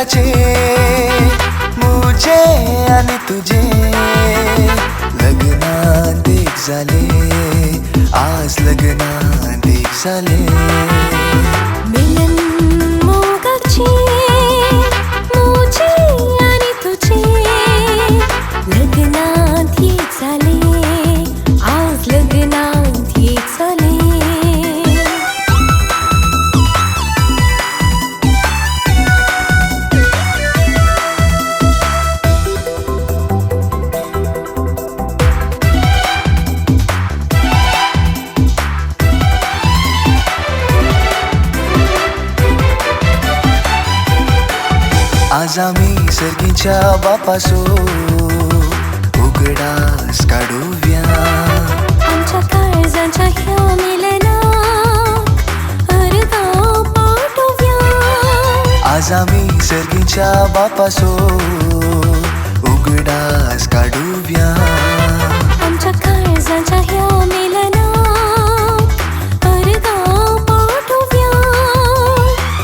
मोगाचे मुझे आणि तुझे लग्नात एक झाले आज लग्नात एक झाले मिलन मोगाचे मुझे आणि तुझे लग्नात एक झाले आज लग्नात एक झाले आज आम्ही सर्गीच्या बापासो उघडास काढूया आमच्या काळजांच्या ह्या मिलनात अर्धा पाठवूया आज आम्ही सर्गीच्या बापासो उघडास काढूया आमच्या काळजांच्या ह्या मिलनात अर्धा पाठवूया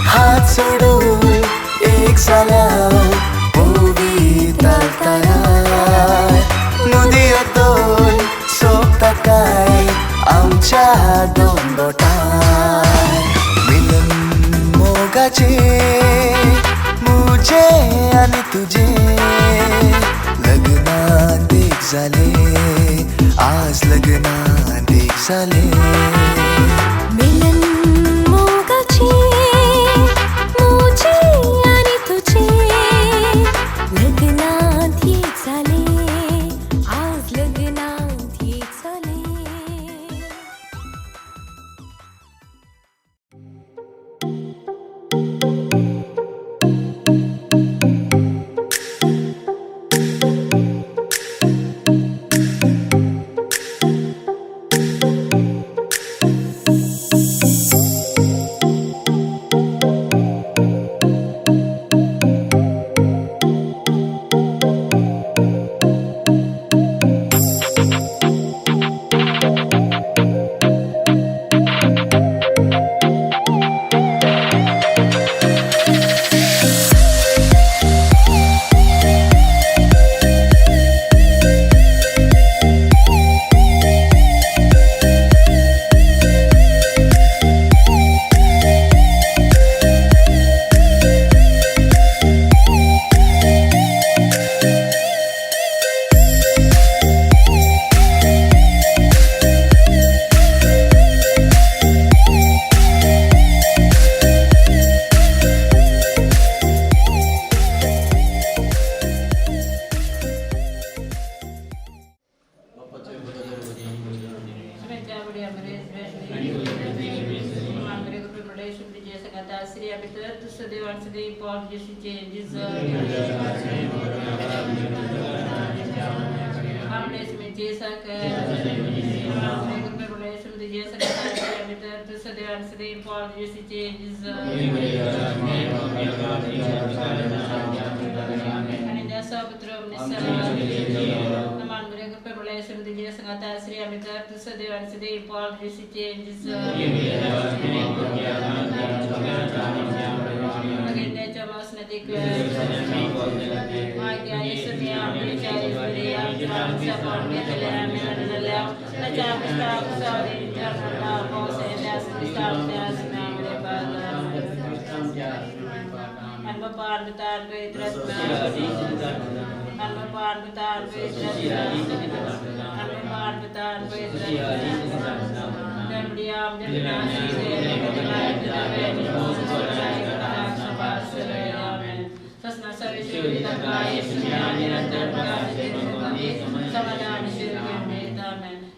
हात सोडून एक झाल्या पवित्र तयार नदीया दोन सोबता काय आमच्या दोन बोटार मिलन मोगाचे मुझे आणि तुझे लग्नात एक झाले आज लग्नात एक झाले मिलन मोगाचे मुझे आणि तुझे लग्नात एक झाले आज लग्नात एक झाले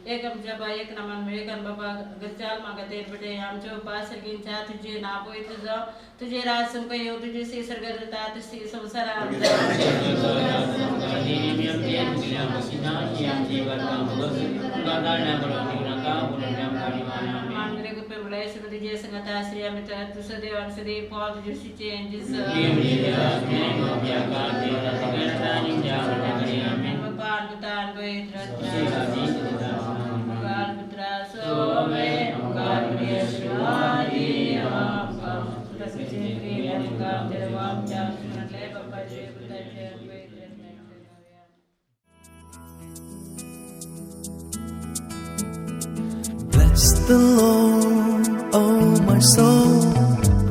एकम जब एक नमन में एकन बाबा गच्चाल मांगा देर बटे हम जो पास गिंचा तुझे ना पोई तुझे राज सम कयो तुझे से सरगरता तुझे संसार मांगरे को पे बुलाए से तुझे संगता श्री अमित तुझे देवान से दे पॉल तुझे सी चेंजेस पार बुतान कोई Bless the Lord, oh my soul,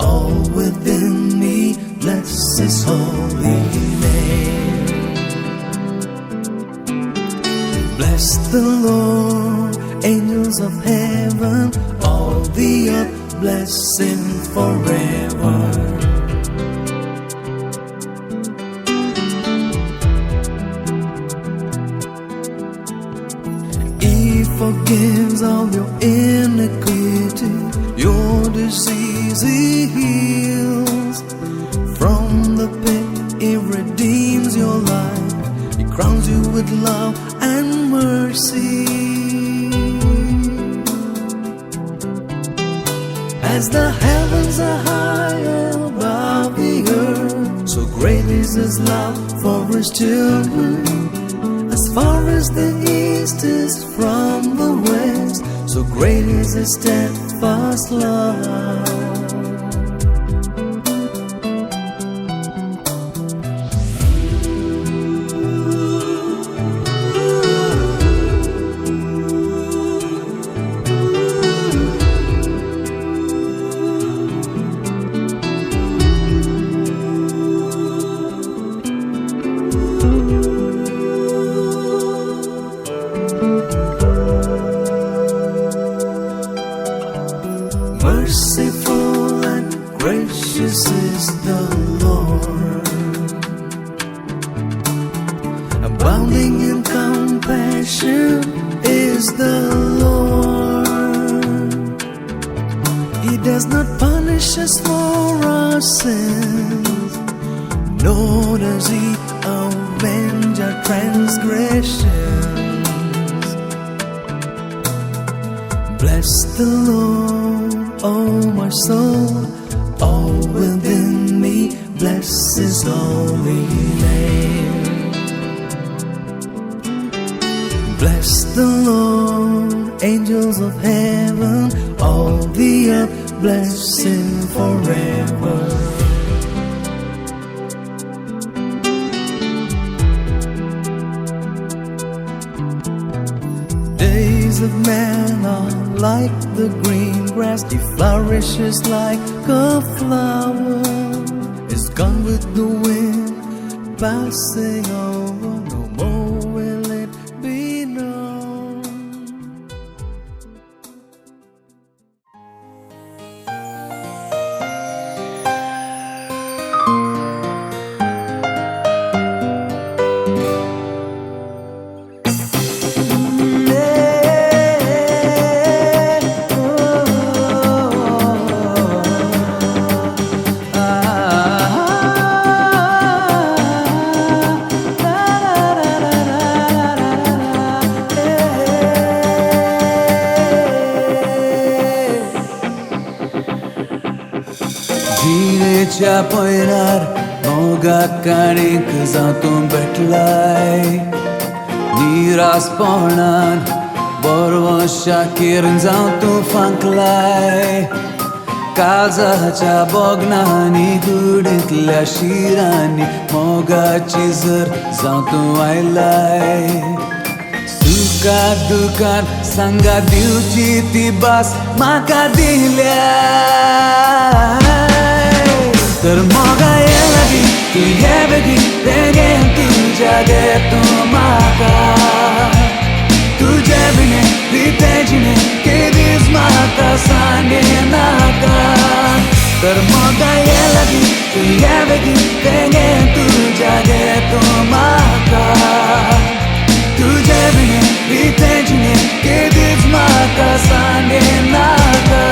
all within me, bless His holy name. Bless the Lord, angels of heaven, all the earth, bless Him forever. Forgives all your iniquity, your disease He heals. From the pit He redeems your life, He crowns you with love and mercy. As the heavens are high above the earth, so great is His love for His children. As far as the east is from the west, so great is His steadfast love. Merciful and gracious is the Lord, abounding in compassion is the Lord. He does not punish us for our sins, nor does He avenge our transgressions. Bless the Lord, oh my soul, all within me, bless His holy name. Bless the Lord, angels of heaven, all the earth, bless Him forever. Days of man are like the green grass, He flourishes like a flower. Is gone with the wind, passing over, no more will it be known. जिरेच्या पयरार मोगाक काणीक जातूं बेठलाय, निरासपणान बरवशा केरून जावं तूं फांकलाय. काळजाच्या बोगनांनी कुडींतल्या शिरांनी मोगाची झर जावं तूं आयलाय. सुखात दुखात सांगा दिवची ती भास म्हाका दिल्या, तर मोगा ये लागी तूं हे बेगीन तेगेन तुज्या गे तूं म्हाका. तुजे बिने रिते जिणे केदीस म्हाका सांगे नाका, तर मोगा ये लागी तूं हे बेगीन तेगेन तुज्या गे तूं म्हाका. तुजे बिने रिते जिणे केदीस म्हाका सांगे नाका.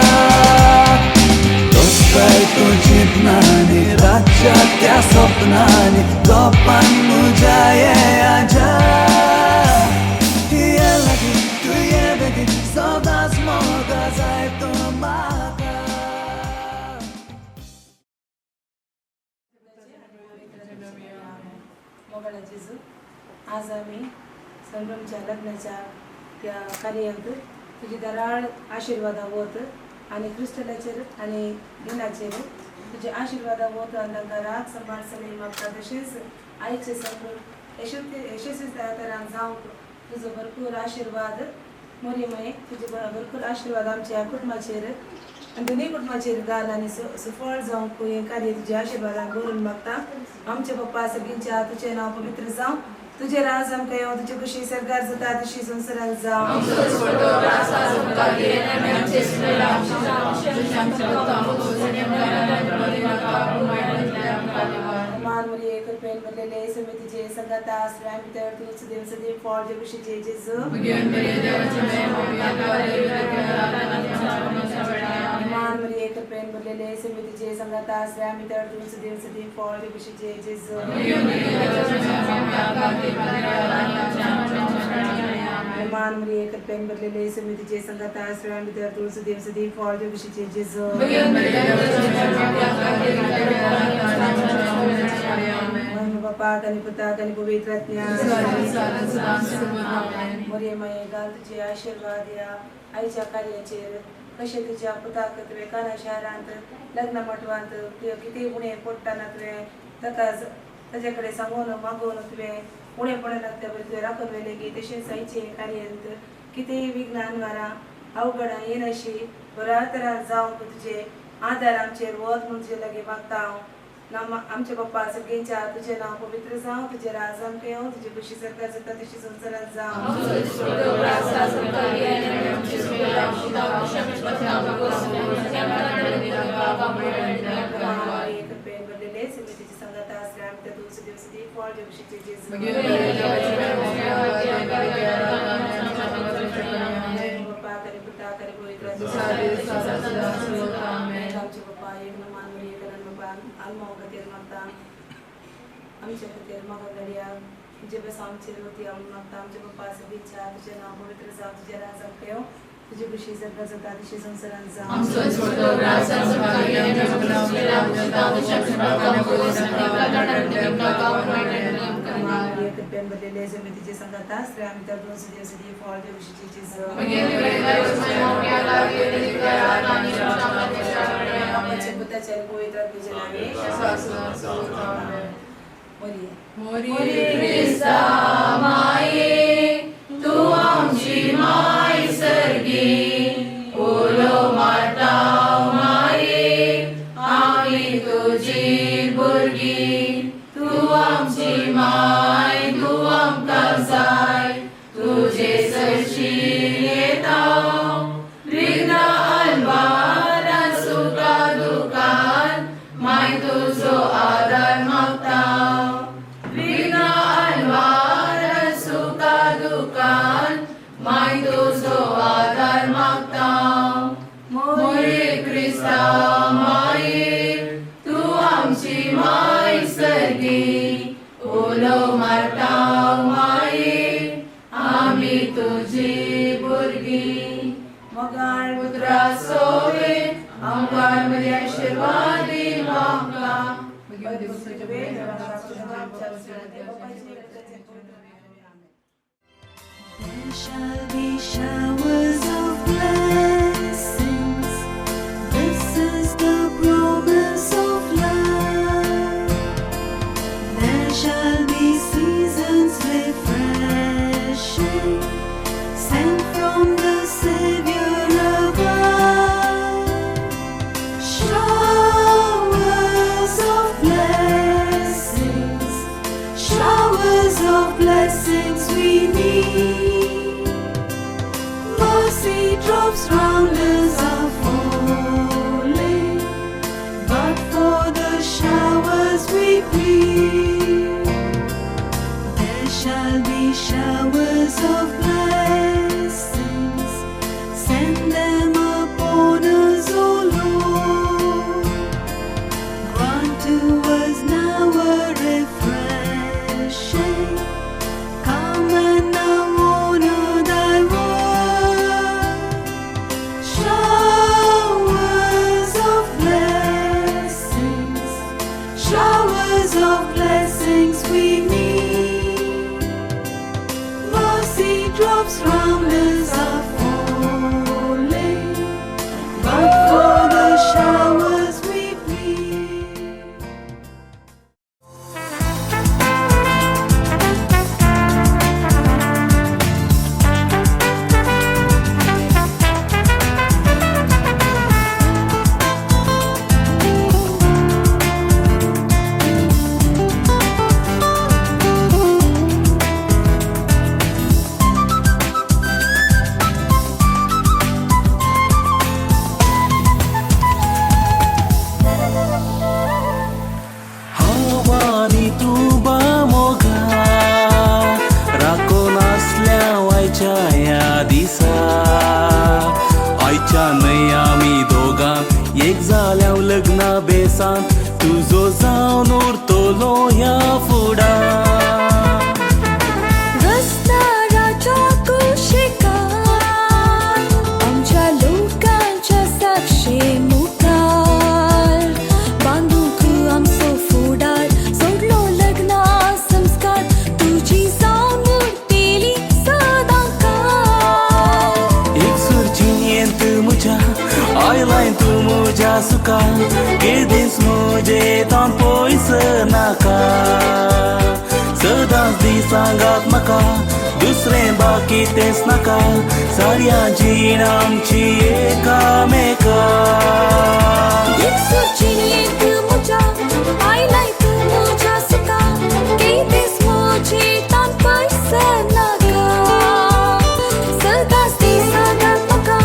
Dostaj tu चिंतनानी रातच्या त्या स्वप्नानी गोपान मुजा ये आजा. ये लागी तुये बेगीन सदांच मोगा जाय तूं म्हाका. मोगला जेजू, आज आम्ही संगमच्या लग्नाच्या त्या कार्यात तुझी दराळ आशीर्वादावत आणि क्रिस्टलाचेर आणि दिनाचेर तुझे आशीर्वादावत तांकां राग संभाळ सगळे मागता. तशेंच आयचे संगम यशस्वी तरान जावंक तुजो भरपूर आशीर्वाद मोरीमाये तुझे भरपूर आशीर्वाद आमच्या कुटुंबाचेर आणि दोन्ही कुटुंबाचेर घाल आणि सुफळ जावं हे कार्य तुझ्या आशीर्वादान करून मागता आमचे पप्पा सगळ्यांच्या तुझे नाव पवित्र जावं तुझे राज आमकां येवं तुझे कशी सरकार जाता तशी संवसारांत जावं मान मुली एक पेन मरलेले समितीचे संघात आश्रय भितर तूच देव सदैव फळ जे कशीचे जेजू मान मुली एक पेन मरलेले समितीचे संघात आश्रय भितर तूच देव सदैव फळ जे कशीचे जेजू मान मुली एक पेन मरलेले समितीचे संघात आश्रय भितर तूच देव सदैव फळ जे कशीचे जेजू बापा कनी पुता कनी पवित्र मोरीमाये घाल तुझे आशीर्वाद या आईच्या कार्याचेर कशें तुज्या पुताक तुवें काना शारांत लग्न मटवांत कितें उणें पडटाना तुवें ताका ताजे कडेन सांगून मागून तुवें उणेपणां लागता पळय तुवें राखून व्हेलें की तशेंच आईचे कार्यांत कितेंय विघ्नान वारा अवघडां येनाशी बऱ्या तरान जावं तुजे आदार आमचेर वत म्हूण तुजे लागीं मागता हांव आमचे पप्पा सगळ्यांच्या तुझे नाव पवित्र जावं तुझे राज आमकां येवं तुझे कशी सरकार जाता तशी संवसारांत जावं एक पेन बदलेले समितीचे संघात आश्रय आमच्या दिवस दिवस दी फळ जे कशीचे जेजू पप्पा करी पुता करी पवित्र आमचे पप्पा एक मान मुली एक आलमा खातीर मागता आमच्या खातीर म्हाका घडया तुजे बस आमचेर होती आमी मागता आमचे पप्पा सगळींच्या तुजें नांव पवित्र जावं तुजें राज आमकां येवं तुजे कशी सरकार जाता तशी संवसारांत जावं एक पेन बदलेले समितीचे संघात आश्रय आमी त्या दोन सदी सदी फळ जे कशीचे जेजू आमचे पुताच्या पवित्र तुजे नावे मोरी क्रिस्ता माये तू आमची माय सर्गी ओलो माताव माये आमी तुजी भुरगी तू आमची माय तू आमकां जाय तुजे सरशी येता विघ्ना आल्वार सुखा दुखान माय तुजो आदार मागता विघ्ना आल्वार सुखा दुखान माय तुजो आदार मागता मोरी क्रिस्ता माये तू आमची माय सर्गी ओलो मारता माये आमी तुजी भुरगी मोगाळ पुत्रा सोवे आमकां बरी आशीर्वादी मागता There shall be showers of blessings. This is the promise of love. There shall be seasons refreshing, sent from the Savior above. Showers of blessings, showers of blessings we need. Mercy drops round us are falling, but for the showers we plead. There shall be showers of blessings, send them upon us, O Lord. Grant to us now a refreshing. Come and now honor thy word. Showers of blessings, showers of blessings we need. Mercy drops दिसा आयच्या न्हय आमी दोगां एक जाल्याव लग्ना बेसांत तुजो जावन उरतलो ह्या फुडार रस्त्याच्या कुशीकार आमच्या लोकांच्या साक्षी मुखार बांदूंक आमचो फुडार सोडलो लग्ना संस्कार तुजी जावन उरतेली सदांकार एक सुरचियेंत म्हज्या आयलाय तूं म्हज्या सुका केदीस म्हजे तान पयस नाका सदांच दिसांगात म्हाका दुसरें बाकी तेंच नाका साऱ्या जीण आमची एकामेका एक सुरचियेंत म्हज्या आयलाय तूं म्हज्या सुका केदीस म्हजे तान पयस नाका सदांच दिसांगात म्हाका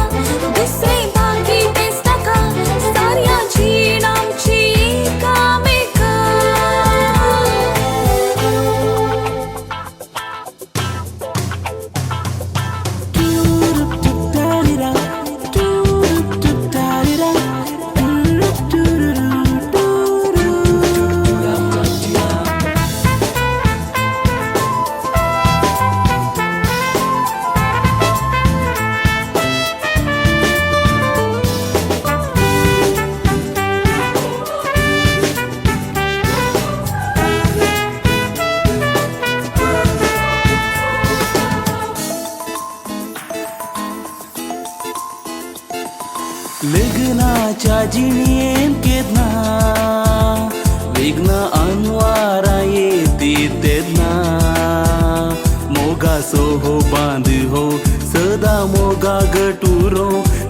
दुसरें बाकी तेंच नाका साऱ्या जीण आमची एकामेका लग्नाच्या जिणेन केदना विघ्न अनवारा येती तेदना मोगा सोहो बांद हो सदा मोगा गटुरो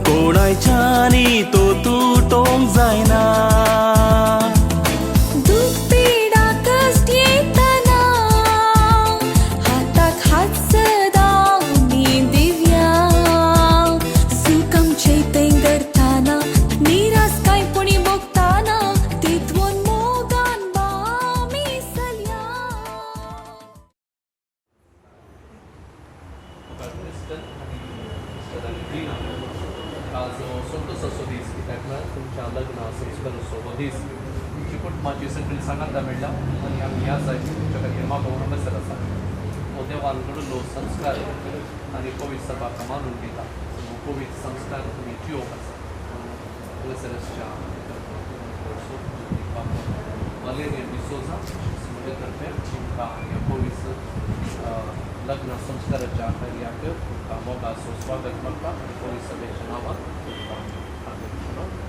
कोणाच्यानी तो तुटोंक जायना दूख पीडा कश्ट येतना हाताक हात सदां न्ही दिव्या सुखम चैतन्य धरताना निरास कांयपणी भोगताना तितून मोगान बामी सल्या आज संतोष असो दीस कित्याक तुमच्या लग्ना संस्कार असो हो दीस तुमची कुटुंबाची सगळी सांगाता मेळ्ळा आनी आमी ह्या जायची तुमच्या खातीर म्हाका नमस्कार आसा हो देवान घडलो संस्कार आनी पवित्र सभा मानून दिता हो पवित्र संस्कार तुमी जियोवप आसा लसरसच्या मलेरिया डिसोजा म्हजे तर्फे तुमकां ह्या पवित्र लग्न संस्काराच्या कार्याक तुमकां मोगाचो स्वागत करता आनी पवित्र सभेच्या नांवान तुमकां हार्दिक स्वागत.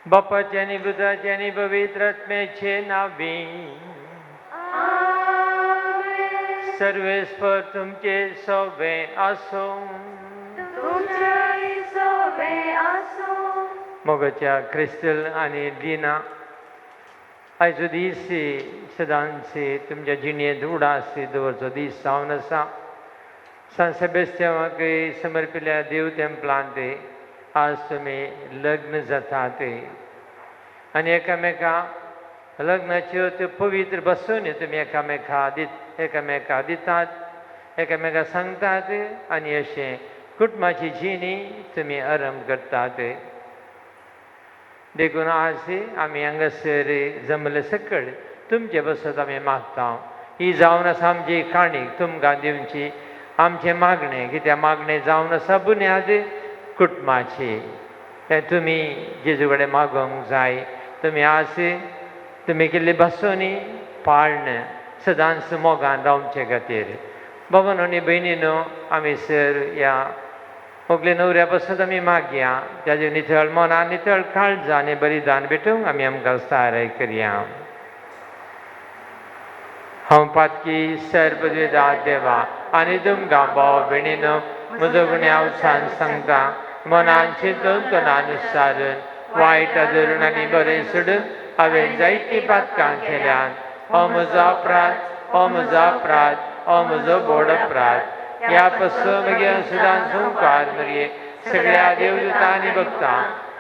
बापाचे आणि पुत्राचे आणि पवित्र आत्म्याचे नावे सर्वेस्वर तुमचे सोबे असो मोगाच्या क्रिस्टल आणि दिना आयचो दीस सदांचे तुमच्या जिणेंत उडास दवरचो दीस जावन आसा सान सेबेस्टियानाक समर्पिल्ल्या देव तेंपलांत आज तुमी लग्न जातात आनी एकामेका लग्नाच्यो त्यो पवित्र बसून तुमी एकामेका दितात एकामेका सांगतात आनी अशें कुटुंबाची जिणी तुमी आरंभ करतात देखून आज आमी हांगासर जमले सकयल तुमचे बसत आमी मागता ही जावन आसा आमची काणीक तुमकां दिवची आमचे मागणें कित्याक मागणें जावन आसा बुन्याद कुटुंबाची तें तुमी जेजू कडेन मागोवंक जाय. तुमी आज तुमी केल्ली बसोनी पाळण सदांच मोगान रावचे खातीर. बाबानो आनी भयणीनो, आमी सर ह्या मोगले न्हवऱ्या पासून आमी मागया ताजे नितळ मनान नितळ काळजा आनी बलिदान भेटूंक आमी आमकां सहाय्य करया. हांव पातकी सर पदवीदार देवा आनी तुमकां भाव भयणीनो म्हजो गुन्या हांव सांगता. मनान चिंतून तोंडान विचारून वायट धरून आनी बरें सोडून हांवें जायतीं पातकां केल्यात. हो म्हजो अपराध, हो म्हजो अपराध, हो म्हजो बोड अपराध. ह्या पासून मागीर सदांच मुखार मरे सगळ्या देवदूतां आनी भक्तां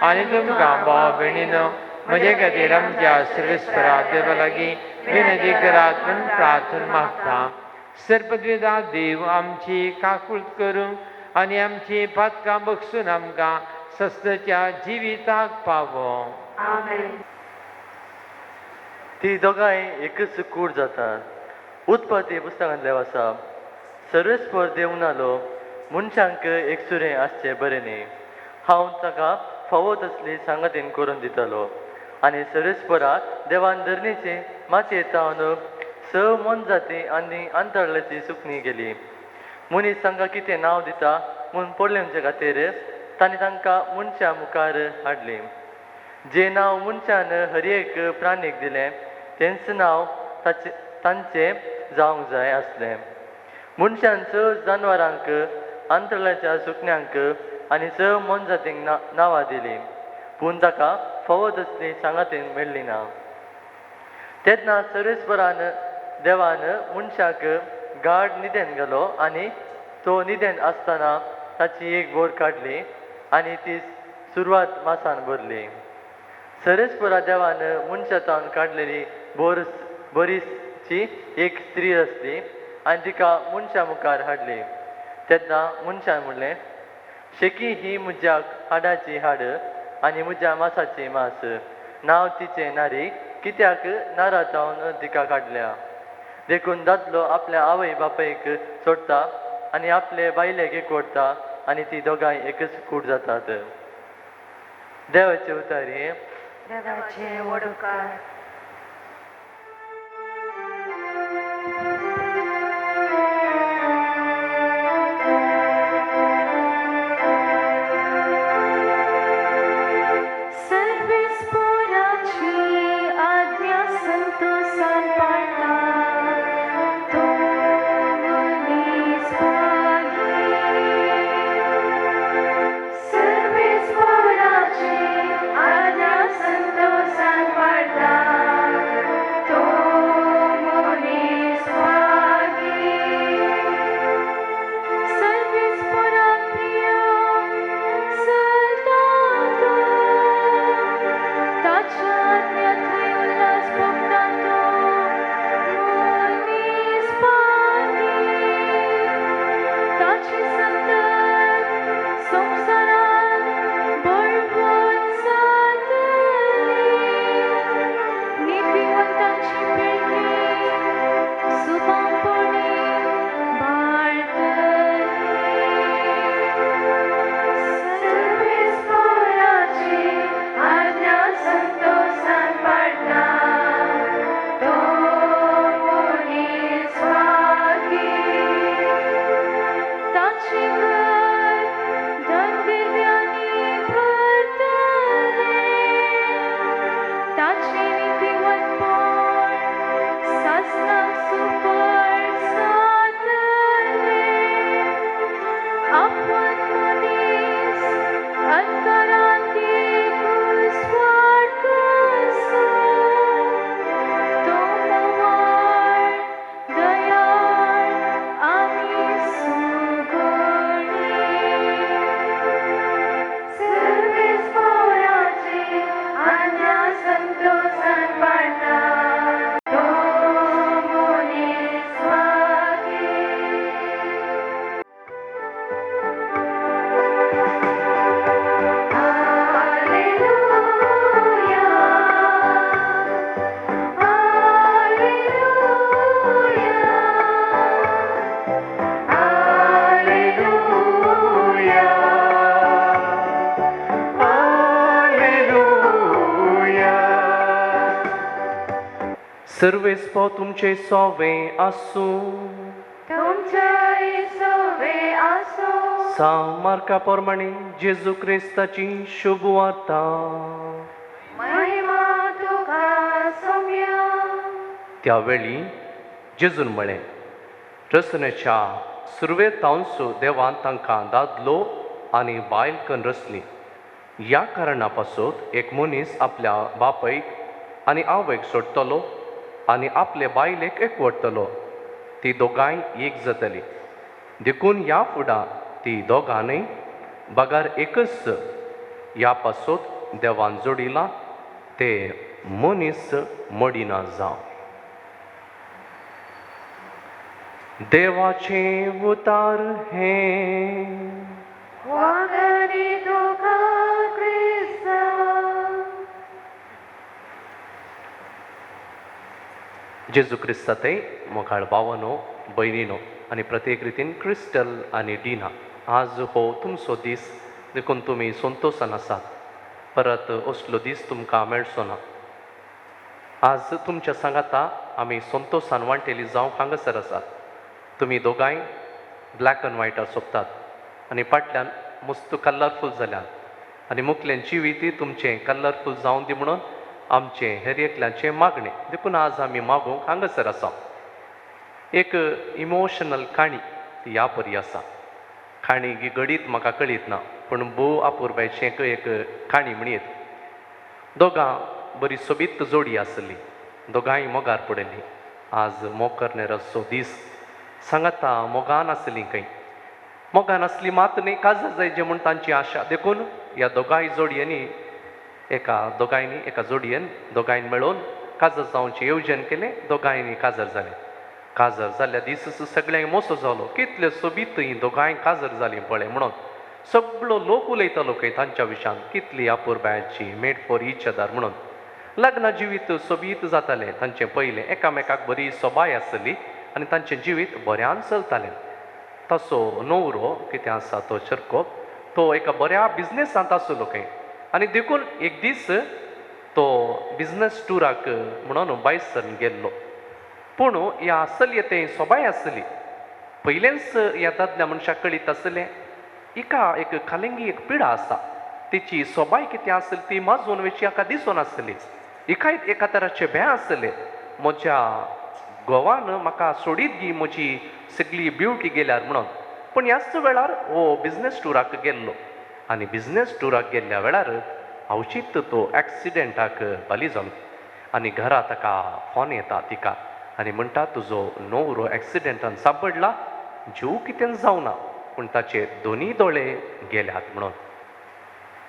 आनी तुमकां भाव भयणीनो म्हजे खातीर आमच्या सर्वेस्परा देवा लागीं विनंती करात म्हूण प्रार्थना मागता. सरपदवीदार देव आमची काकूळट करूं आनी आमची पातकां बक्षून आमकां सस्तच्या जिविताक पावो. ती दोगांय एकच कूड जातात. उत्पत्ती पुस्तकांतले वाचप, सर्वेस्पर देव नालो मनशांक एकसुरें आसचें बरें न्ही. हांव ताका फावो तसली सांगतीन करून दितलो. आनी सर्वेस्परा देवान धरणीचे मातयेंत तावन स मन जाती आनी अंतरल्याची सुकणी गेली. मनीस तांकां कितें नांव दिता म्हूण पडलेंचे खातीर तांणी तांकां मनशां मुखार हाडली. जें नांव मनशान हर एक प्राणीक दिलें तेंच नांव तांचें जावंक जाय आसलें. मनशान स जानवरांक, अंतरल्याच्या सुकण्यांक आनी स मन जातींक नांवां दिलीं, पूण ताका फावो तसली सांगातीन मेळ्ळी ना. तेन्ना सर्वेस्परान देवान मनशाक गाड न्हिदेन गेलो आनी तो न्हिदेन आसतना ताची एक बोर काडली आनी ती सुरवात मासान भरली. सर्वेस्परा देवान मनशांतान काडलेली बोरीची एक स्त्री आसली आनी तिका मनशा मुखार हाडली. तेन्ना मनशान म्हणलें, शेकी ही म्हज्या हाडाची हाड आनी म्हज्या मांसाची मांस. नांव तिचें नारी, कित्याक नारातावन तिका काडल्या. देखून दादलो आपल्या आवय बापायक सोडटा आनी आपले बायलेक एकवडटा आनी ती दोगांय एकच कूड जातात. देवाचे उतारी. देवाचे वडकार. संतोषान सर्वेस्पो तुमचे सोवे आसूं तुमचे सोवे आसो मार्का प्रमाणे जेजू क्रिस्ताची शुभ वार्ता. महिमा तुका सौम्या. त्यावेळी जेजून म्हळें, रचनेच्या सुरवेत तावंसो देवान तांकां दादलो आनी बायल करून रचली. ह्या कारणा पासून एक मनीस आपल्या बापयक आनी आवयक सोडटलो आनी आपले बायलेक एकवटतलो. ती दोगांय एक जातली. देखून ह्या फुडां ती दोगांनय बागार एकच. ह्या पासून देवान जोडिलां ते मनीस मोडिना जावं. देवाचे उतार हे वागणी तुका क्रिस्ता. जेजू क्रिस्तातय मोगाळ भावनो भयणीनो आनी प्रत्येक रितीन क्रिस्टल आनी डिना, आज हो तुमचो दीस देखून तुमी संतोशान आसात. परत असलो दीस तुमकां मेळचो ना. आज तुमच्या सांगाता आमी संतोशान वांटेली जावंक हांगासर आसात. तुमी दोगांय ब्लॅक अँड व्हायटार सोंपतात आनी फाटल्यान मस्त कलरफूल जाल्यात आनी मुखलें जिवीत तुमचें कलरफूल जावं दी म्हणून आमचें हेर एकल्यांचें मागणें. देखून आज आमी मागूंक हांगासर आसा. एक इमोशनल काणी ती ह्या परी आसा. काणी ही घडीत म्हाका कळीत ना, पूण भोव आपुरबायचें एक काणी म्हणयत. दोगां बरी सोबीत जोडी आसली. दोगांय मोगार पडली. आज मोग करनेराचो दीस. सांगाता मोगान आसली खंय. मोगान आसली मात न्ही काजर जायचें म्हूण तांची आशा. देखून ह्या दोगांय जोडयेनी एका जोडयेन दोगांयन मेळून काजर जावचें येवजन केलें. दोगांयनी काजर जालें. काजर जाल्ल्या दीस सगळ्यांक मोसो जालो. कितले सोबीत ही दोगांय काजर जालीं पळय म्हणून. सगळो लोक उलयतालो खंय तांच्या विशयान कितली आपुरबायची मेड फॉर ईच अदर म्हणून. लग्न जिवीत सोबीत जातालें तांचें पयलें. एकामेकाक बरी सोबाय आसली आनी तांचें जिवीत बऱ्यान चलतालें. तसो न्हवरो कितें आसा तो चरको तो एका बऱ्या बिजनेसांत आसलो खंय. आनी देखून एक दीस तो बिजनस टुराक म्हणून भायर सरून गेल्लो. पूण ह्या चलये सोबाय आसली. पयलेंच ह्या दादल्या मनशाक कळीत आसलें हिका एक खालेंगी एक पिडा आसा. तिची सोबाय कितें आसली ती माजून वेची हाका दिसून आसली. हिकाय एका तराचें भें आसलें. म्हज्या घोवान म्हाका सोडीत गी म्हजी सगळी ब्युटी गेल्यार म्हणून. पूण ह्याच वेळार हो बिजनस टुराक गेल्लो आनी बिजनस टुराक गेल्ल्या वेळार अवचित तो एक्सिडेंटाक बली जालो. आनी घरा ताका फोन येता तिका आनी म्हणटा तुजो न्हवरो एक्सिडेंटान सापडला. जीव कितें जावना पूण ताचे दोनी दोळे गेल्यात म्हणून.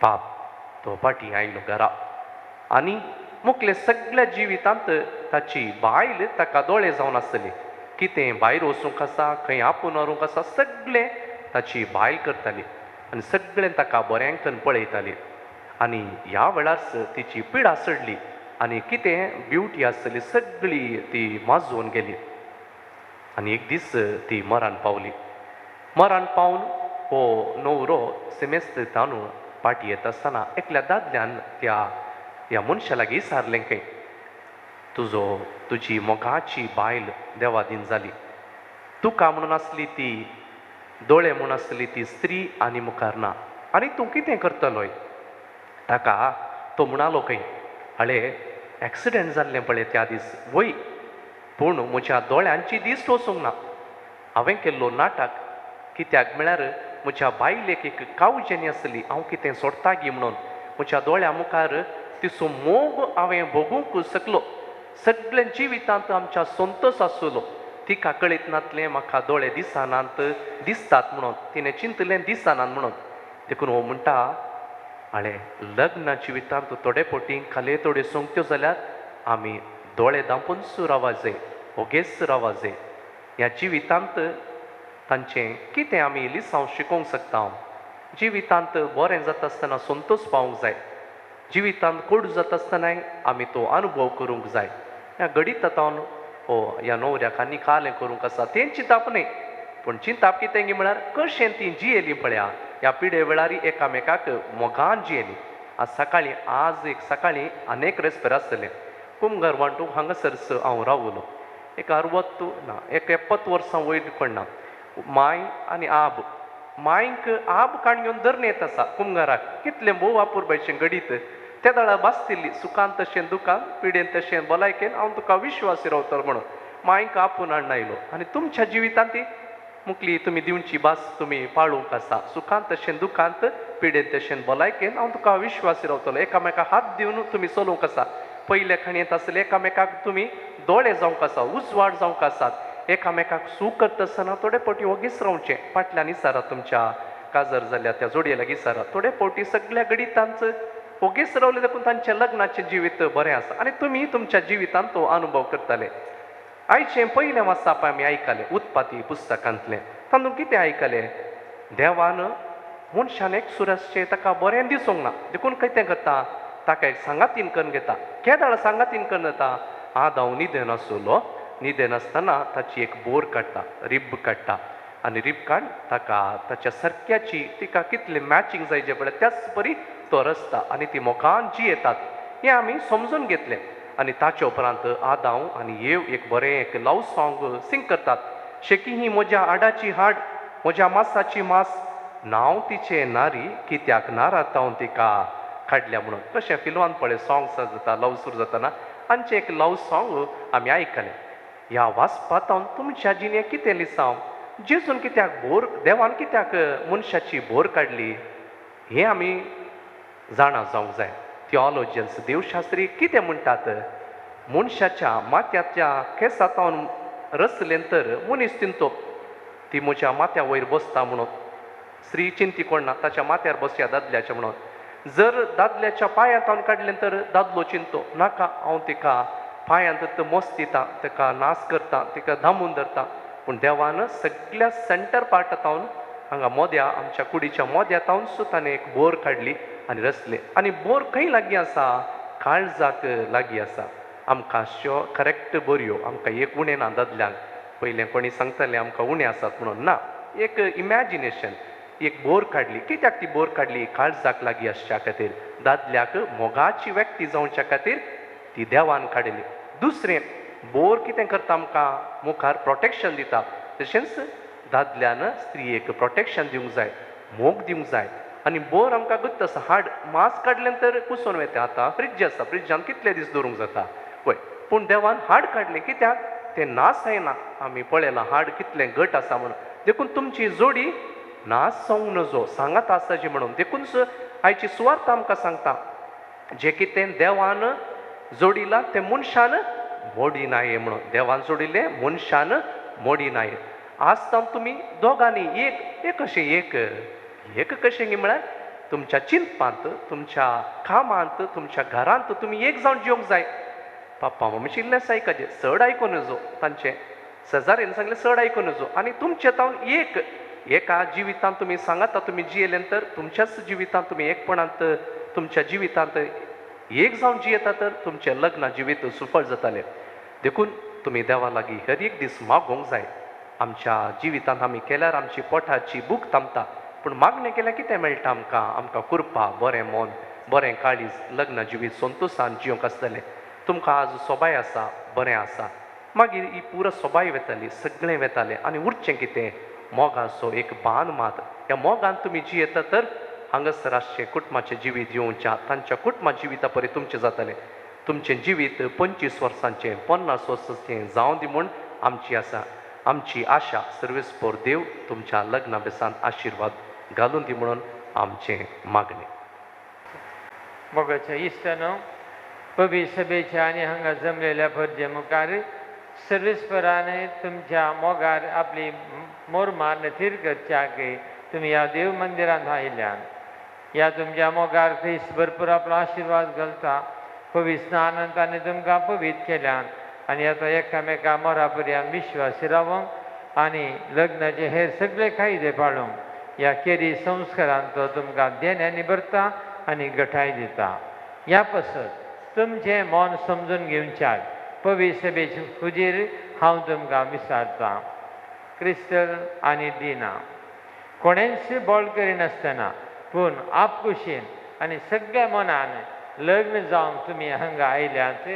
पाप तो फाटीं आयलो घरा आनी मुखले सगळ्या जिवितांत ताची बायल ताका दोळे जावन आसली. कितें भायर वचूंक आसा खंय आपूण व्हरूंक आसा सगळें ताची बायल करताली आनी सगळें ताका बऱ्यांकन पळयताली. आनी ह्या वेळार तिची पिडा सडली आनी कितें ब्युटी आसली सगळी ती माजून गेली. आनी एक दीस ती मरण पावली. मरण पावन हो न्हवरो सिमेस्त तांदूळ पाटी येता आसतना एकल्या दादल्यान ह्या मनशा लागीं विचारलें खंय तुजी मोगाची बायल देवादीन जाली. तुका म्हणून आसली ती दोळे म्हूण आसली ती स्त्री आनी मुखार ना आनी तूं कितें करतलोय. ताका तो म्हणलो खंय हळे एक्सिडेंट जाल्लें पळय त्या दीस वय पूण म्हज्या दोळ्यांची दिश्ट वचूंक ना. हांवें केल्लो नाटक कित्याक म्हळ्यार म्हज्या बायलेक एक कावजेनी आसली हांव कितें सोडटा गी म्हणून. म्हज्या दोळ्या मुखार तिचो मोग हांवें भोगूंक शकलो. सगळ्या जिवितांत आमच्या संतोश आसलो. तिका कळीत नातलें म्हाका दोळे दिसनात दिसतात म्हणून. तिणें चिंतलें दिसनात म्हणून. देखून हो म्हणटा हाणे लग्न जिवितांत थोडे फावटी खाले थोड्यो संगत्यो जाल्यार आमी दोळे धांपून रावा जाय ओगेच रावा जाय. ह्या जिवितांत तांचें कितें आमी लिसांव शिकोवंक शकता. जिवितांत बरें जाता आसतना संतोश पावूंक जाय. जिवितांत कोड जाता आसतनाय आमी तो अनुभव करूंक जाय. ह्या घडीत आतां ह्या न्हवऱ्याक आनी कालें करूंक आसा तें चिंताप न्ही पूण चिंताप कितें गी म्हळ्यार कशें ती जियेली पळया. ह्या पिडे वेळार एकामेकाक मोगान जियेली. आज एक सकाळीं अनेक रेस्पेर आसतलें कुमगार वांटूक हांगासरस हांव रावलो एक 70 वर्सां वयर पडना माय आनी आब मांयक आब काणयोन धरून येत आसा कुमगाराक कितलें मोव वापूर बायचें घडीत त्या दाळा बासतिल्ली सुखान तशें दुखान पिडेन तशें भलायकेन हांव तुका विश्वासी रावतलो म्हणून मांयक आपूण हाडून आयलो आनी तुमच्या जिवितांत ती मुखली तुमी दिवची भास तुमी पाळूंक आसा सुखांत तशें दुखांत पिडेन तशें भलायकेन हांव तुका विश्वासी रावतलो एकामेकाक हात दिवन तुमी चलोवंक आसा पयल्या खणयेंत आसले एकामेकाक तुमी दोळे जावंक आसा उजवाड जावंक आसात एकामेकाक सूख करता आसतना थोडे फावटी वगीच रावचें फाटल्यान इसारा तुमच्या काजर जाल्या त्या जोडये लागीं इसारा थोडे फावटी सगळ्या गडितांच वगीच रावले देखून तांचें लग्नाचें जिवीत बरें आसा आनी तुमी तुमच्या जिवितांत तो अनुभव करताले आयचें पयलें वाचप आमी आयकलें उत्पत्ती पुस्तकांतलें तातूंत कितें आयकलें देवान मनशान एक सुरसचें ताका बरें दिसूंक ना देखून कितें करता ताका एक सांगातीन करून घेता केदाळ सांगातीन करून येता आदाव न्हिदेन आसलो न्हिदेन आसतना ताची एक बोर काडटा रिब काडटा आनी रिब काड ताका ताच्या सारक्याची तिका कितलें मॅचींग जायचें पळय त्याच परी तो रचता आनी ती मोगान जी येतात हें आमी समजून घेतलें आनी ताचे उपरांत आदाव आनी येव एक बरें एक लव सॉंग सिंग करतात शेकी ही म्हज्या आडाची हाड म्हज्या मांसाची मांस नांव तिचें नारी कित्याक नारातावन तिका काडल्या म्हणून कशें फिल्मान पळय सॉंग्स जाता लव सूर जातना आमचें एक लव सॉंग आमी आयकलें ह्या वाचपांत तुमच्या जिणें कितें लिसांव जेजून कित्याक बोर देवान कित्याक मनशाची बोर काडली हें आमी जाणा जावंक जाय थिओलॉजियन्स देवशास्त्री कितें म्हणटात मनशाच्या माथ्याच्या केंसांतावन रचलें तर मनीस चिंतो ती म्हज्या माथ्या वयर बसता म्हणून स्त्री चिंती कोण ना ताच्या माथ्यार बसया दादल्याच्या म्हणून जर दादल्याच्या पांयांतावन काडलें तर दादलो चिंतो नाका हांव तिका पांयांत मस्त दिता ताका नाच करता तिका धामून धरता पूण देवान सगळ्या सेंटर पार्टांतावन हांगा मोद्या आमच्या कुडीच्या मोद्यातावन सुद्दां ताणें एक बोर काडली आनी रचले आनी बोर खंय लागीं आसा काळजाक लागीं आसा आमकां अश्यो करेक्ट बऱ्यो आमकां एक उणें ना दादल्यांक पयलें कोणी सांगतालें आमकां उणें आसात म्हणून ना एक इमॅजिनेशन एक बोर काडली कित्याक ती बोर काडली काळजाक लागीं आसच्या खातीर दादल्याक मोगाची व्यक्ती जावच्या खातीर ती देवान काडली दुसरें बोर कितें करता आमकां मुखार प्रोटेक्शन दिता तशेंच दादल्यान स्त्रियेक प्रोटेक्शन दिवंक जाय मोग दिवंक जाय आनी बोर आमकां गुत्त आसा हाड मांस काडलें तर कुसोन वयता आतां फ्रीज आसा फ्रिजान कितले दीस दवरूंक जाता पळय पूण देवान हाड काडलें कित्याक तें नास जायना आमी पळयलां हाड कितलें घट आसा म्हणून देखून तुमची जोडी नास जावंक नजो सांगात आसाची म्हणून देखून आयची सुवार्थ आमकां सांगता जें कितें देवान जोडिलां तें मनशान मोडिनाये म्हणून देवान जोडिल्लें मनशान मोडिनाये आसता तुमी दोगांनी एक अशें एक कशें म्हळ्यार तुमच्या चिंतपांत तुमच्या कामांत तुमच्या घरांत तुमी एक जावन जिवंक जाय पप्पा मम्मीची इल्लेंच आयकचें चड आयकूं नजो तांचें शेजाऱ्यान सांगलें चड आयकूं नजो आनी तुमचें तावन एका जिवितांत तुमी सांगाता तुमी जियेलें तर तुमच्याच जिवितांत तुमी एकपणांत तुमच्या जिवितांत एक जावन जियेता तर तुमचें लग्न जिवीत सुफळ जातालें देखून तुमी देवा लागीं हर एक दीस मागोवंक जाय आमच्या जिवितांत आमी केल्यार आमची पोटाची भूक थांबता पूण मागणें केल्यार कितें मेळटा आमकां कुरपा बरें मन बरें काळीज लग्न जिवीत संतोशान जिवंक आसतलें तुमकां आज सोबाय आसा बरें आसा मागीर ही पुरो सोबाय वेताली सगळें वेतालें आनी उरचें कितें मोगाचो एक बान मात ह्या मोगान तुमी जियेता तर हांगासर आसचें कुटुंबाचें जिवीत जिवोवच्या तांच्या कुटुंबा जिविता परी तुमचें जातलें तुमचें जिवीत 25 वर्सांचें 50 वर्सांचें जावं दी म्हूण आमची आसा आमची आशा सर्वेस्पोर देव तुमच्या लग्ना बेसान आशिर्वाद घालून दी म्हणून आमचें मागणें मोगाच्या इश्टानो पवित्र सभेच्या आनी हांगा जमलेल्या भरजे मुखार सर्वेस्परान तुमच्या मोगार आपली मोरमार नथीर करच्याक तुमी ह्या देव मंदिरांत आयल्यान ह्या तुमच्या मोगार ख्रिस्त भरपूर आपलो आशिर्वाद घालता पवित्र स्नानांतांनी तुमकां पवित्र केल्यान आनी आतां एकामेका मोरा पर्यंत विश्वासी रावंक आनी लग्नाचे हेर सगळे कायदे पाळूंक ह्या केरी संस्कारांत तो तुमकां देण्यानी भरता आनी घटाय दिता ह्या पासत तुमचें मन समजून घेवच्याक पवित्र सभेचे हुजीर हांव तुमकां विचारतां क्रिस्टल आनी दिना कोणेंच बोल करिनासतना पूण आपकुशीन आनी सगळ्या मनान लग्न जावंक तुमी हांगा आयल्यात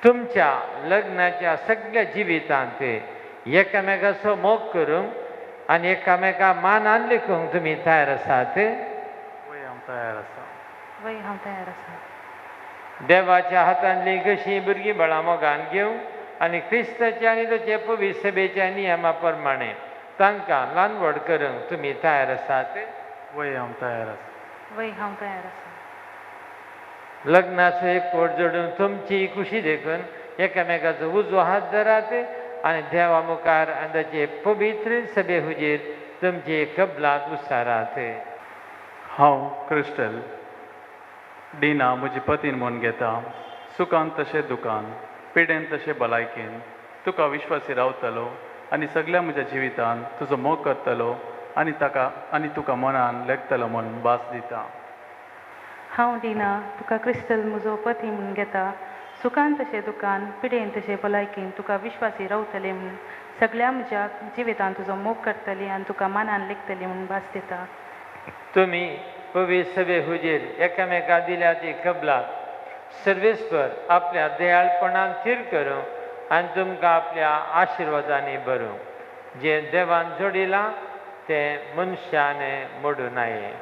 तुमच्या लग्नाच्या सगळ्या जिवितांत एकामेकाचो मोग करूंक आनी एकामेका मानान लेखूंक तुमी तयार आसात. देवाच्या हातांतली कशी भुरगीं बळा मोगान घेवंक आनी क्रिस्ताच्या आनी ताचे पवित्र सभेच्या नियमा प्रमाणे तांकां ल्हान व्हड करूंक तुमी तयार आसात. लग्नाचो एक कोट जोडून तुमची खुशी देखून एकामेकाचो उजो हात धरात आनी देवा मुखार आनी ताचे पवित्र सभे हुजेर तुमची कबलात उसारात. हांव क्रिस्टल डिना म्हजी पतीन म्हूण घेता. सुखान तशें दुखान, पिडेन तशें भलायकेन तुका विश्वासी रावतलो आनी सगळ्या म्हज्या जिवितान तुजो मोग करतलो आनी तुका मनान लेखतलो म्हूण भास दिता. हांव डिना तुका क्रिस्टल म्हजो पती म्हूण घेता. सुखान तशें दुखान, पिडेन तशें भलायकेन तुका विश्वासी रावतलें म्हूण सगळ्या म्हज्या जिवितान तुजो मोग करतली आनी तुका मनान लेखतली म्हूण भास दिता. तुमी पवित्र सभे हुजेर एकामेका दिल्या ती कबलात सर्वेस्पर आपल्या दयाळपणान थीर करूं आनी तुमकां आपल्या आशिर्वादांनी भरूं. जे देवान जोडिलां तें मनशाने मोडूं नये.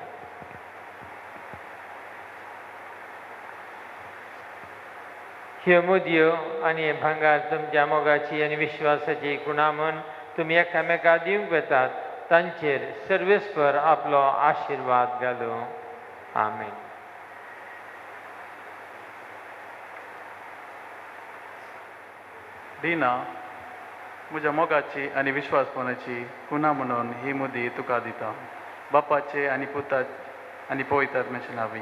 ह्यो मुदयो आनी हे भांगार तुमच्या मोगाची आनी विश्वासाची खुणा म्हूण तुमी एकामेका दिवंक वेतात तांचेर सर्वेस्पर आपलो आशिर्वाद घालूं. आमेन. डिना म्हज्या मोगाची आनी विश्वासपणाची खुणा म्हणून ही मुदी तुका दिता. बापाचे आनी पुता आनी पवित्र आत्म्याचे नांवी.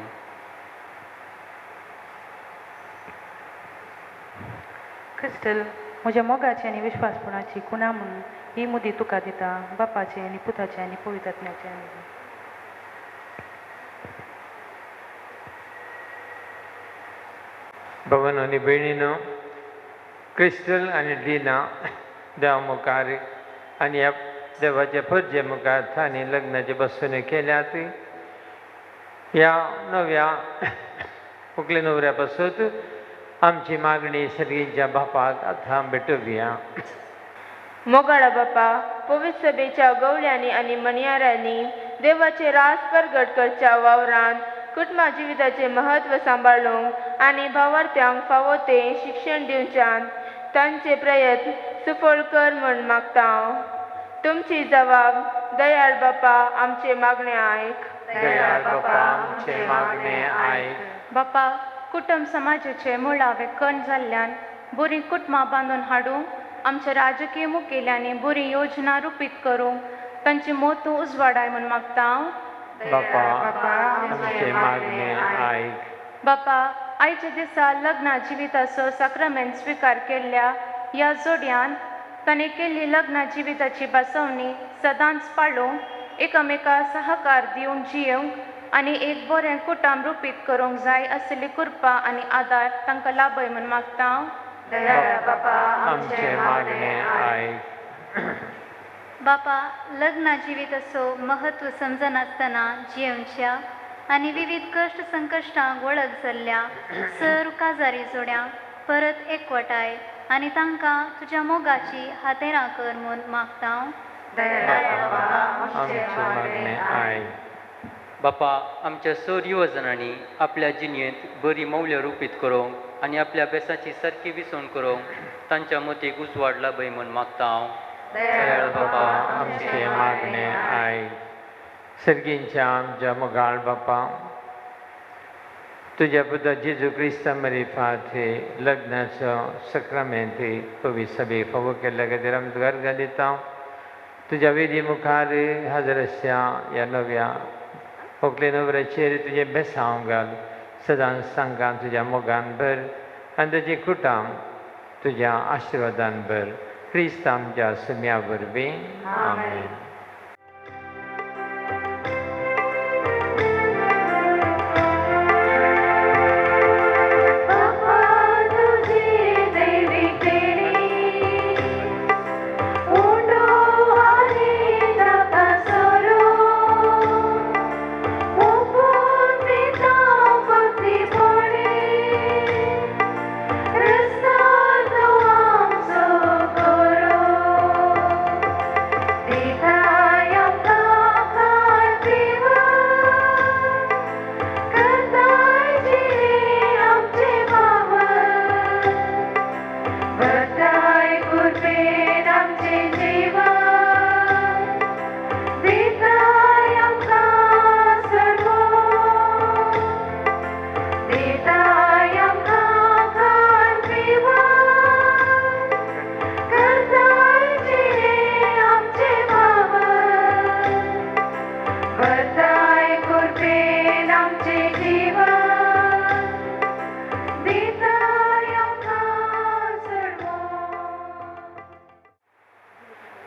क्रिस्टल म्हज्या मोगाची आनी विश्वासपणाची खुणा म्हणून ही मुदी तुका दिता. बापाचे आनी पुताचे आनी पवित्र आत्म्याचे नांवी. भवन आनी भयणीनो, क्रिस्टल आनी डिना देवा मुखार आनी ह्या देवाच्या परजे मुखार तांणी लग्नाचे बसवणे केल्यात. ह्या नव्या व्हंकले न्हवऱ्या पासत आमची मागणी सर्गींच्या बापाक आतां भेटोवया. मोगाळा बापा, पवित्र सभेच्या गवळ्यांनी आनी मणयारांनी देवाचे रास प्रगट करच्या वावरांत कुटुंबा जिविताचे म्हत्व सांबाळूंक आनी भावार्थ्यांक फावो तें शिक्षण दिवच्यान तांचे प्रयत्न सफळ कर म्हूण मागता. तुमची जबाब दयाळ बापा आमचे मागणे आयक. दयाळ बापा आमचे मागणे आयक. बापा, कुटुंब समाजाचे मुळावे कण जाल्ल्यान बरी कुटुंबां बांदून हाडूंक आमच्या राजकीय मुखेल्यांनी बरी योजना रुपीत करूंक तांची मोत उजवाडाय म्हूण मागता. बापा आमचे मागणे आयक. बापा, आयच्या दिसा लग्ना जिविताचो साक्रमेंट स्वीकार केल्ल्या ह्या जोड्यान ताणें केल्ली लग्ना जिविताची बसवणी सदांच पाळूंक एकामेका सहकार दिवन जियेवंक आनी एक बरें कुटुंब रुपीत करूंक जाय आसली कृपा आनी आदार तांकां लाभय म्हूण मागता. बापा आमचे मागणे आयक. बापा, लग्ना जिविताचो महत्व समजनासतना जियेवच्या आनी विविध कश्ट संकश्टांक वळख जाल्ल्या सर काजारी जोड्यांक परत एकवटाय आनी तांकां तुज्या मोगाची हातेरां कर म्हूण मागता. आमचे मागणे आयक. बापा, आमच्या सर युवजनांनी आपल्या जिणेंत बरी मौल्य रुपीत करूंक आनी आपल्या अभ्यासाची सारकी विसवण करूंक तांच्या मतीक उजवाड लाभय म्हूण मागता हांव. दयाळ बापा आमचे मागणे आयक. सर्गींच्या आमच्या मोगाळ बापा, तुझ्या पुता जेजू क्रिस्ता मरिफात लग्नाचो सक्रामेंत पवित्र सभेक फावो केल्ल्या खातीर आमी तुका अर्घ दिता. तुज्या वेदी मुखार हजर आसच्या ह्या नव्या व्हंकले न्हवऱ्याचेर तुजें बेसांव घाल. सदांच तांकां तुज्या मोगान भर आनी तुजें कुटुंब तुज्या आशिर्वादान भर. क्रिस्त आमच्या सुम्या वरवीं. आमेन. Baba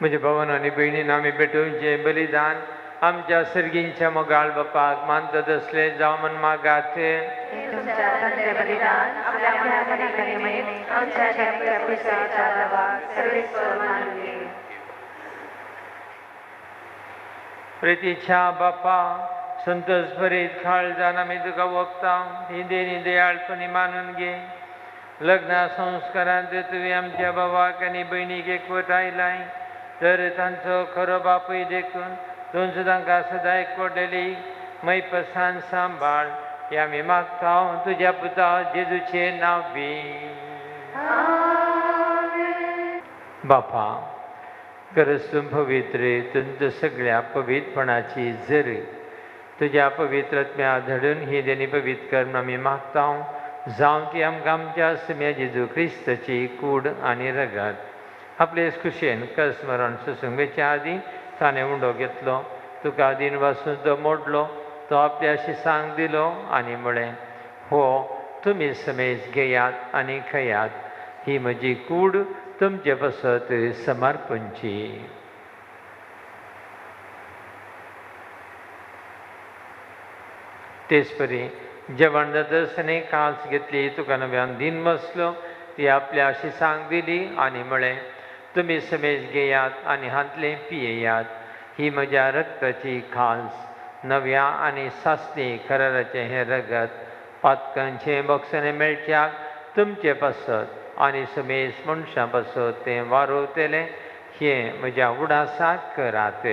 म्हज्या भावान आनी भयणीन आमी भेटोवचें बलिदान आमच्या सर्गींच्या मोगाळ बापाक मानतात असले जावं म्हण मागात. प्रितीच्या बापा संतोष भरीत काळजान आमी तुका वखता ही देणी दयाळपणी मानून घे. लग्ना संस्कारांत तुवें आमच्या भावाक आनी भयणीक एकवट आयलाय तर तांचो खरो बापूय देखून तुमचो तांकां सदां एकवटली मैपसान सांबाळ हे आमी मागता तुज्या पुता जेजूचें नांव बी. बापा खरंच तूं पवित्र तुमच्या सगळ्या पवित्रपणाची जर तुज्या पवित्रत्म्या धडून ही देणी पवित्र करून आमी मागता जावं ती आमकां आमच्या सम्या जेजू क्रिस्ताची कूड आनी रगत आपले खुशेन कसमरण सुसंगेच्या आदी ताणें उंडो घेतलो तुका आदीन वाचून तो मोडलो तो आपल्या शिसांक दिलो आनी म्हळें हो तुमी समेज घेयात आनी खयात ही म्हजी कूड तुमचे बसत समर्पणची. तेच परी जेवण जातसताना कांच घेतली तुका नव्यान दिन बसलो ती आपल्या शिसांक दिली आनी म्हळें तुमी समेज घेयात आनी हातलें पियेयात ही म्हज्या रक्ताची खास नव्या आनी सासणी कराराचें हें रगत पातकांचें बक्षणें मेळच्याक तुमचें पासत आनी समेज मनशां पासत तें वारोवतलें हें म्हज्या उडासाक करात.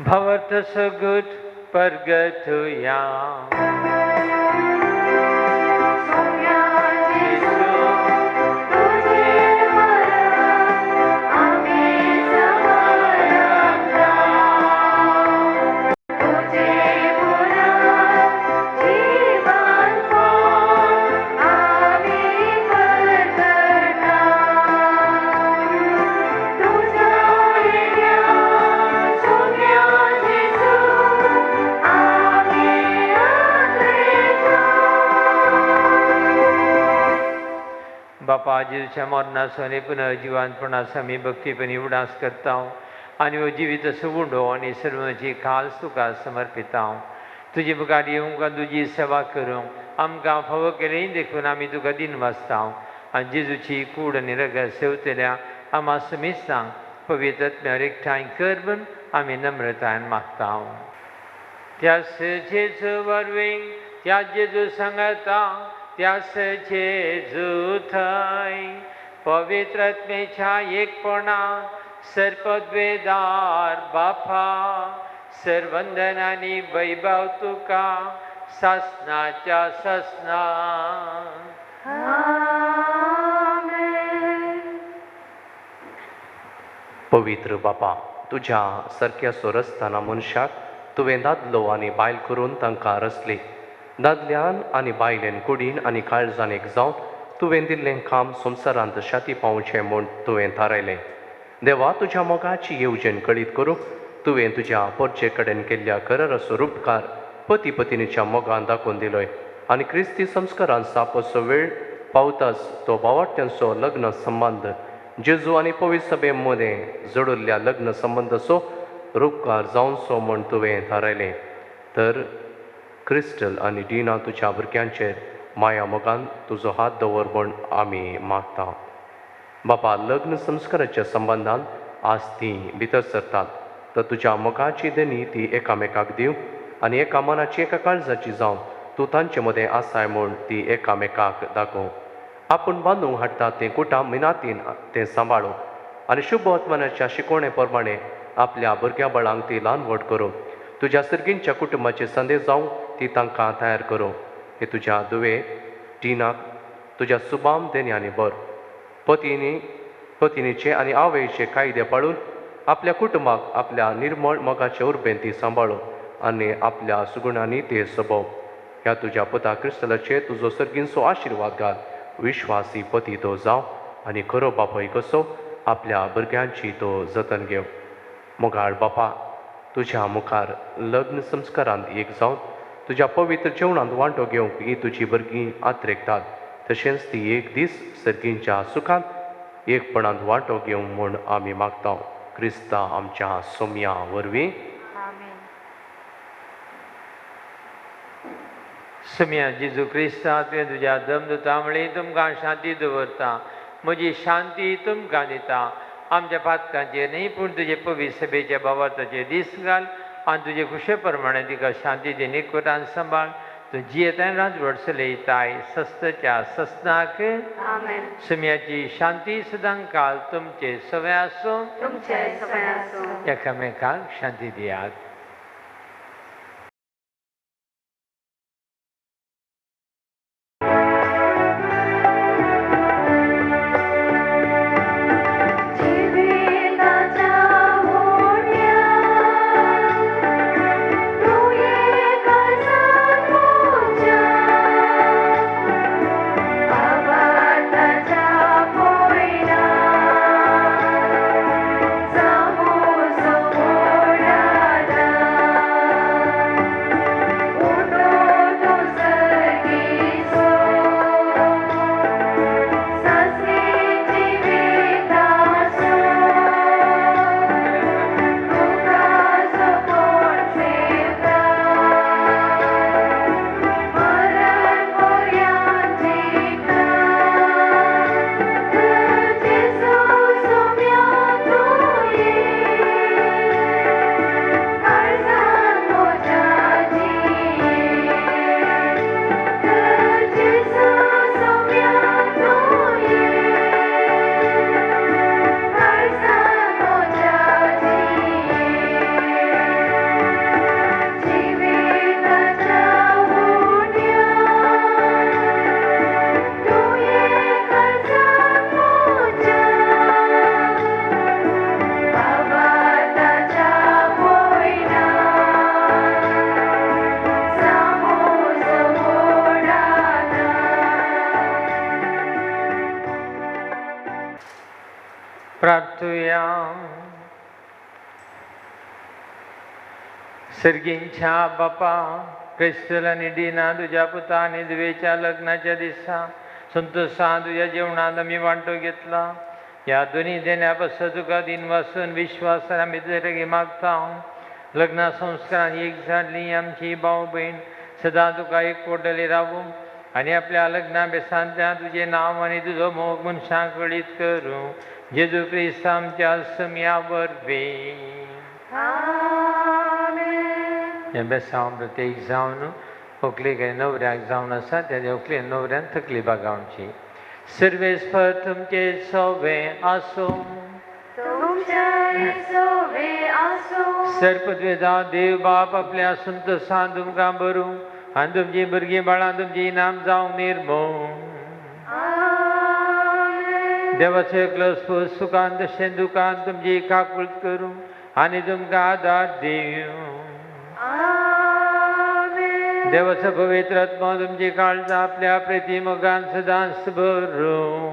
भवत सगुट परगतुया बापा जेजूच्या मरणासोनी पुनर्जिवानपणास आमी भक्तीपणी उडास करता आनी हो जिवीत असो उंडो आनी सर्वांची खास तुका समर्पिता. तुजे मुखार येवंक तुजी सेवा करूंक आमकां फावो केलेंय देखून आमी तुका दिन वाचता आनी जेजूची कूड आनी रगत सेवतल्या आम्हा समेस्तांक पवित्रत्म्यार एकठांय कर म्हूण आमी नम्रतायेन मागता. त्या जेजू वरवीं त्या जेजू सांगता त्यास जेजू थंय पवित्रत्मेच्या एकपणा सर्पद्वेदार बापा सर्वंदन आनी वैभव तुका सासनाच्या सासना. पवित्र बापा तुज्या सारक्या सोरस्ताना मनशाक तुवें दादलो आनी बायल करून तांकां रचली. दादल्यान आनी बायलेन कुडीन आनी काळजान एक जावन तुवें दिल्लें काम संवसारांत शाती पावचें म्हूण तुवें थारायलें. देवा तुज्या मोगाची येवजण कळीत करूंक तुवें तुज्या पोरचे कडेन केल्ल्या कराराचो उपकार पती पत्नीच्या मोगान दाखोवन दिलोय आनी क्रिस्ती संस्कारांत सापसो वेळ पावताच तो भावार्थ्यांचो लग्न संबंद जेजू आनी पवित्र सभे मदें जोडिल्ल्या लग्न संबंदाचो रूपकार जावचो म्हूण तुवें थारायलें. तर क्रिस्टल आनी डिना तुज्या भुरग्यांचेर माया मोगान तुजो हात दवर म्हूण आमी मागता. बापा लग्न संस्काराच्या संबंदान आज तीं भितर सरतात तर तुज्या मोगाची देणी ती एकामेकाक दिव आनी एका मनाची एका काळजाची जावन तूं तांचे मदें आसाय म्हूण ती एकामेकाक दाखोव. आपूण बांदूंक हाडटा तें कुटां मिनातीन तें सांबाळूं आनी शुभ वर्तमानाच्या शिकवणे प्रमाणे आपल्या भुरग्या बळांक ती ल्हान व्हड करूं. तुज्या सर्गींच्या कुटुंबाचे संदेश जावं ती तांकां तयार करूं. हे तुज्या दुवे टिनाक तुज्या सुबाम देणी आनी बर पत्नीचे आनी आवयचे कायदे पाळून आपल्या कुटुंबाक आपल्या निर्मळ मोगाचे उर्बेन ती सांबाळूं आनी आपल्या सुगुणांनी ते सबोव. ह्या तुज्या पुता क्रिस्तलाचे तुजो सर्गींचो आशिर्वाद घाल. विश्वासी पती तो जावं आनी खरो बापूय कसो आपल्या भुरग्यांची तो जतन घेव. मोगाळ बापा तुझ्या मुखार लग्न संस्कारांत एक जावन तुज्या पवित्र जेवणांत वांटो घेवंक ही तुजी भुरगीं आत्रेकतात. तशेंच ती एक दीस सर्गींच्या सुखांत एकपणांत वांटो घेवंक म्हूण आमी मागता. क्रिस्ता आमच्या सोम्या वरवीं. सुम्या जेजू क्रिस्ता तुवें तुज्या दमदुता मळी तुमकां शांती दवरता. म्हजी शांती तुमकां दिता. आमच्या पातकांचेर न्ही पूण तुजे पवित्र सभेच्या बाबाताचेर दीस घाल आनी तुजे कुशे प्रमाणे तिका शांती दी निकोटान सांबाळ. तूं जियेताय राजवट चलयताय सस्तच्या सस्नाक. सुम्याची शांती सदां काल तुमचे सवय आसूं. एकामेकांक शांती दियात. प्रार्थूया. सर्गींच्या बापा क्रिस्टल आनी डिना तुज्या पुता आनी दुवेच्या लग्नाच्या दिसा संतोषां तुज्या जेवणांत आमी वांटो घेतला. ह्या दोनी देण्या पासून तुका दिन वासून विश्वासान आमी जरगी मागता. लग्ना संस्कारान एक जाल्ली आमची भाव भयण सदां तुका एकवटली रावूं आनी आपल्या लग्ना बेसांतल्या तुजें नांव आनी तुजो मोग मनशांक कळीत करूं. जेजू क्रिस्त आमच्या सोम्या वरवीं. हे बेसांव प्रत्येक जावन व्हंकलेक न्हवऱ्याक जावन आसा तेज्या व्हंकले न्हवऱ्यान तकली बागावची. सर्वेस्पर तुमचे सोवे आसूं. सर्पद्वेदा देव बाप आपल्या संतोषान तुमकां भरूं आनी तुमची भुरगीं बाळां तुमची इनाम जावंक निर्मळ. देवाचो एकलो स्पूस सुखान तशें दुखान तुमची काकूळट करूं आनी तुमकां आदार दिवं. देवाचो पवित्र आत्मा तुमची काळजां आपल्या प्रेतीमोगान सदांच भरूं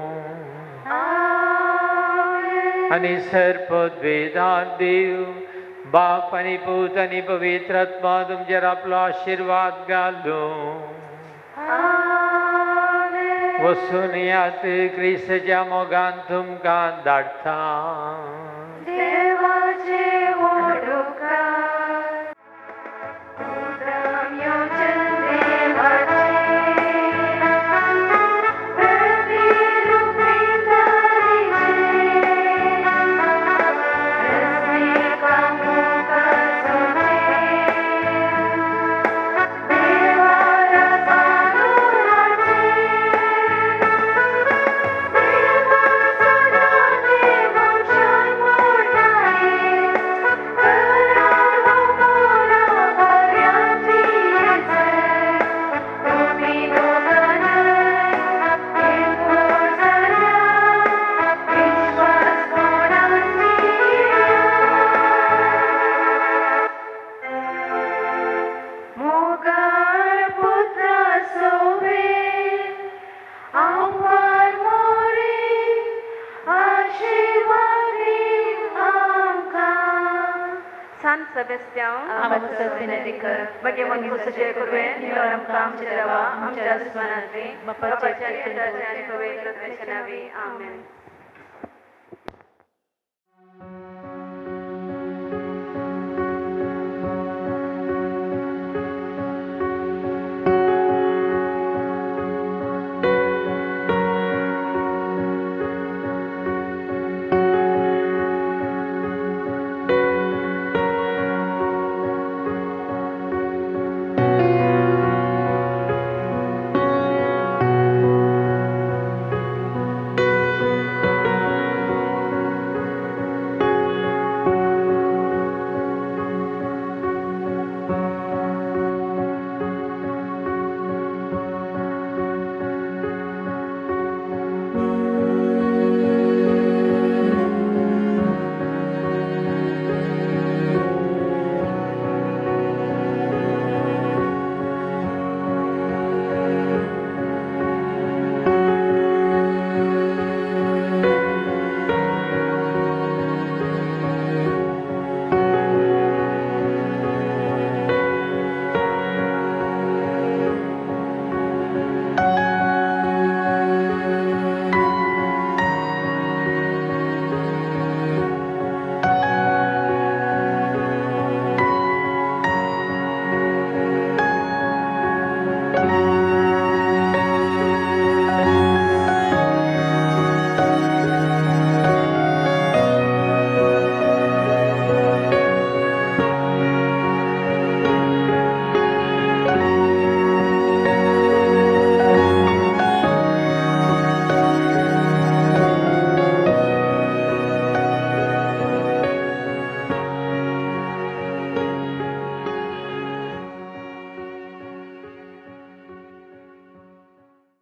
आनी सर्पद्वेदार देव बाप आनी पूत आनी पवित्र आत्मा तुमचेर आपलो आशिर्वाद घालूं. वसून यात क्रिस्ताच्या मोगान तुमकां धाडटा. Shine बेस्त्याव आमकां सत विनंती कर बगे मन कुसचे करवे निवर आमकां आमचे देवा आमच्या आसमानांतली बापाच्या आनी पवित्र आत्म्याच्या नांवी आमेन.